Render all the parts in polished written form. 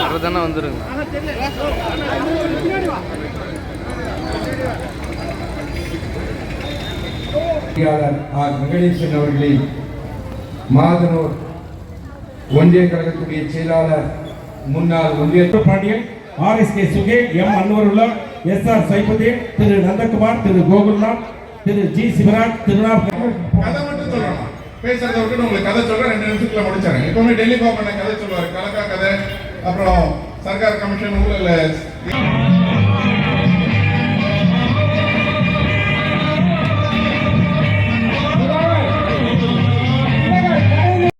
வர்றதானே வந்துருங்க. வெங்கடேசன் அவர்களை மாதனூர் ஒன்றிய கழகத்துடைய செயலாளர் முன்னாள் ஒன்றிய Pandian, RSK Suhel, M அன்வருல்லா, SR Saifuddin, திரு நந்தகுமார், திரு கோகுல்நாத், திரு G சிவராஜ், திருநாப். கதை மட்டும் சொல்லணும், பேசுறத உங்களுக்கு கதை சொல்றேன், 2 நிமிஷத்துல முடிச்சாங்க. எப்பவுமே டெல்லி பாப்பண்ண கதை சொல்லுவாரு, கலக்கா கதை, அப்புறம் சர்க்கார் கமிஷன் ஊழல்.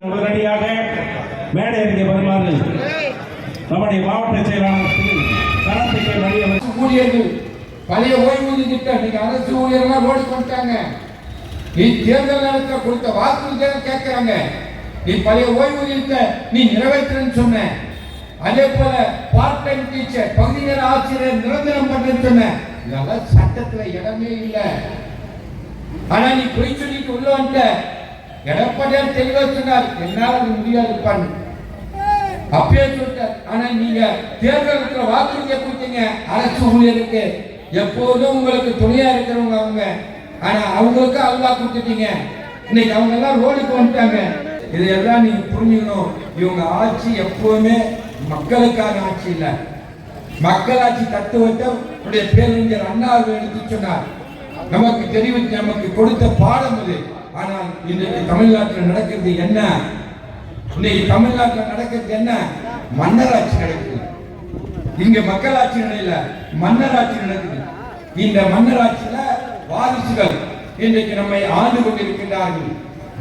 உடனடியாக மேடையறிக்கை வருமாறு நம்முடைய மாவட்ட செயலாளர் ஊழியர்கள் பழைய ஓய்வூதிய திட்டம் இன்னைக்கு அரசு ஊழியர்கள் ஓடி கொண்டாங்க. நீ தேர்தல் நேரத்தில் கொடுத்த வாக்குறுதியை கேட்கிறாங்க. நீ பழைய ஓய்வூதியத்தை நீ நிறைவேற்றன்னு சொன்ன. அதே போல பார்ட் டைம் டீச்சர், பகுதி நேர ஆசிரியர் நிரந்தரம் பண்ணு சொன்ன. இதெல்லாம் சட்டத்துல இடமே இல்லை. ஆனா நீ பொய் சொல்லிட்டு உள்ள வந்துட்ட. எடப்பாடியார் தெளிவா சொன்னார், என்னால அது முடியாது அப்பயே சொல்லிட்டார். ஆனா நீங்க தேர்தலுக்கு வாக்குறுதியை கொடுத்தீங்க அரசு ஊழியருக்கு, எப்போதும் உங்களுக்கு துணையா இருக்கிறவங்க அவங்க. ஆனா அவங்களுக்கு அல்வா கொடுத்துட்டீங்க. இன்னைக்கு அவங்க எல்லாம் ரோடுக்கு வந்துட்டாங்க. இதையெல்லாம் நீங்க புரிஞ்சுக்கணும். இவங்க ஆட்சி எப்பவுமே மக்களுக்கான ஆட்சி இல்லை. மக்களாட்சி தத்துவத்தை பேரறிஞர் அண்ணா எடுத்து சொன்னார். நமக்கு தெரிவித்து நமக்கு கொடுத்த பாடம் அது. ஆனால் இன்றைக்கு தமிழ்நாட்டில் நடக்கிறது என்ன? இன்னைக்கு தமிழ்நாட்டில் நடக்கிறது என்ன? மன்னராட்சி நடக்குது. இங்க மக்களாட்சி நடையில மன்னராட்சி நடக்குது. இந்த மன்னராட்சியில வாரிசுகள் இன்றைக்கு நம்மை ஆண்டு கொண்டிருக்கிறார்கள்.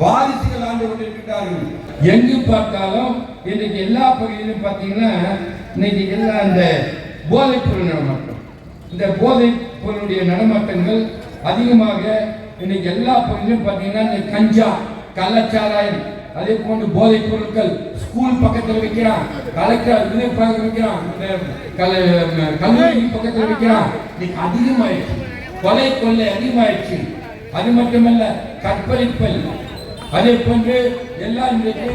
வாரிசுகள் ஆண்டு கொண்டிருக்கிறார்கள். எங்கு பார்த்தாலும் இன்றைக்கு எல்லா பகுதியிலும் பார்த்தீங்கன்னா இன்னைக்கு எல்லாம் இந்த போதைப் பொருள் நடமாட்டம், இந்த போதைப் பொருளுடைய நடமாட்டங்கள் அதிகமாக இன்னைக்கு எல்லா பகுதியிலும் பார்த்தீங்கன்னா இந்த கஞ்சா, கள்ளச்சாராயம், அதே போன்று போதைப் பொருட்கள் ஸ்கூல் பக்கத்தில் வைக்கிறான், கலெக்டர் வைக்கிறான், கல்லூரி பக்கத்தில் வைக்கிறான். இன்னைக்கு அதிகமாயிடுச்சு. கொலை கொள்ளை அதிகமாயிடுச்சு. அது மட்டுமல்ல, கற்பழிப்பல், அதே போன்று எல்லாம் இன்றைக்கு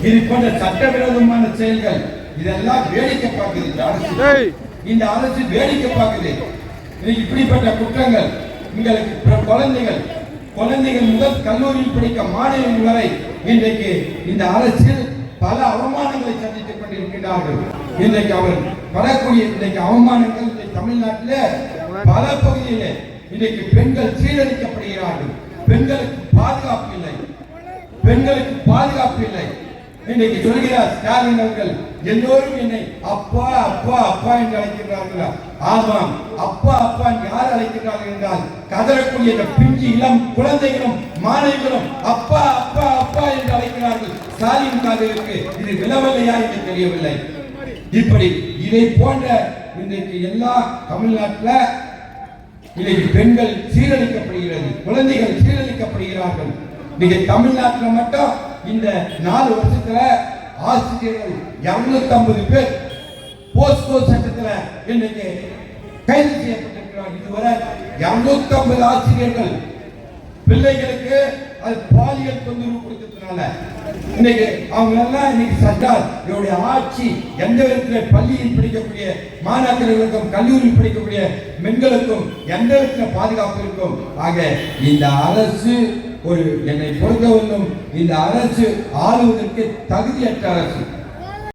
இது போன்ற சட்டவிரோதமான செயல்கள் இதெல்லாம் வேடிக்கை பார்க்குது இந்த அரசு. இந்த அரசு வேடிக்கை பார்க்குது. இப்படிப்பட்ட குற்றங்கள் உங்களுக்கு குழந்தைகள் முதல் கல்லூரியில் படிக்க மாணவர்கள் வரை இன்றைக்கு இந்த அரசில் பல அவமானங்களை சந்தித்துக் கொண்டிருக்கிறார்கள். இன்றைக்கு அவர் வரக்கூடிய இன்றைக்கு அவமானங்கள் தமிழ்நாட்டில் பல பகுதியிலே இன்றைக்கு பெண்கள் சீரழிக்கப்படுகிறார்கள். பெண்களுக்கு பாதுகாப்பு இல்லை. இன்றைக்கு சொல்கிறார் ஸ்டாலின் அவர்கள், எல்லோரும் என்னை அப்பா அப்பா அப்பா என்று அழைக்கிறார்களா? ஆமாம், அப்பா அப்பா யார் அழைக்கிறார்கள் என்றால் கதறக்கூடிய பிஞ்சு இளம் குழந்தைகளும் மாணவிகளும் அப்பா அப்பா அப்பா என்று அழைக்கிறார்கள். ஸ்டாலின் காதலுக்கு இது விளவலையா என்று தெரியவில்லை. இப்படி இதை போன்ற இன்றைக்கு எல்லா தமிழ்நாட்டில் இன்னைக்கு பெண்கள் சீரழிக்கப்படுகிறது, குழந்தைகள் சீரழிக்கப்படுகிறார்கள். இன்னைக்கு தமிழ்நாட்டில் மட்டும் இந்த 4 வருஷத்துல ஆசிரியர்கள் 250 பேர் போஸ்கோ சட்டத்துல இன்னைக்கு கைது செய்யப்பட்டிருக்கிறார். இதுவரை 250 ஆசிரியர்கள் பிள்ளைகளுக்கு அது பாலியல் தொந்தரவு கொடுத்ததுனால இன்னைக்கு அவங்க எல்லாம் இன்னைக்கு சர்க்கார் இவருடைய ஆட்சி எந்த விதத்துல பள்ளியில் படிக்கக்கூடிய மாணாக்கர்களுக்கும் கல்லூரியில் படிக்கக்கூடிய பெண்களுக்கும் எந்த விதத்துல பாதுகாப்பு இருக்கும். ஆக இந்த அரசு என்னை பொறுத்தவரைக்கும் இந்த அரசு ஆளுவதற்கு தகுதியற்ற அரசு.